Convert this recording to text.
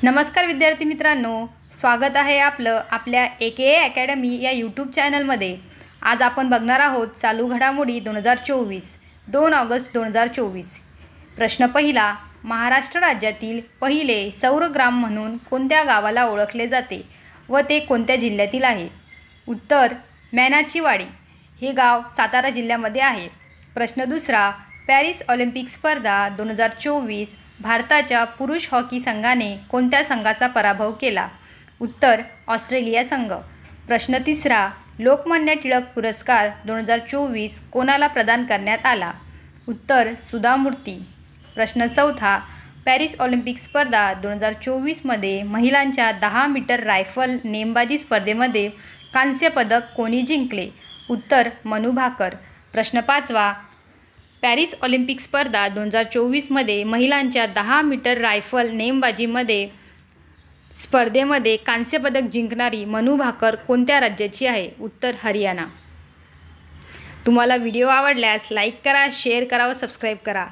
नमस्कार विद्यार्थी मित्रांनो, स्वागत आहे आपलं आपल्या AKA अकॅडमी या यूट्यूब चॅनलमध्ये। आज आपण बघणार आहोत चालू घडामोडी 2024 2 ऑगस्ट 2024। प्रश्न पहिला, महाराष्ट्र राज्यातील पहिले सौर ग्राम म्हणून कोणत्या गावाला ओळखले जाते व ते कोणत्या जिल्ह्यातील आहे? उत्तर, मेणाचीवाडी हे गाव सातारा जिल्ह्यामध्ये आहे। प्रश्न दुसरा, पॅरिस ऑलिम्पिक स्पर्धा 2024 भारताच्या पुरुष हॉकी संघाने कोणत्या संघाचा पराभव केला? उत्तर, ऑस्ट्रेलिया संघ। प्रश्न तिसरा, लोकमान्य टिळक पुरस्कार 2024 कोणाला प्रदान करण्यात आला? उत्तर, सुधा मूर्ती। प्रश्न चौथा, पॅरिस ऑलिम्पिक स्पर्धा 2024 मध्ये महिलांच्या 10 मीटर रायफल नेमबाजी स्पर्धेमध्ये कांस्य पदक कोणी जिंकले? उत्तर, मनू भाकर। प्रश्न पाचवा, पॅरिस ऑलिम्पिक स्पर्धा 2024 मध्ये महिलांच्या 10 मीटर रायफल नेमबाजीमध्ये स्पर्धेमध्ये कांस्य पदक जिंकणारी मनू भाकर कोणत्या राज्याची आहे? उत्तर, हरियाणा। तुम्हाला व्हिडिओ आवडल्यास लाईक करा, शेअर करा व सबस्क्राईब करा।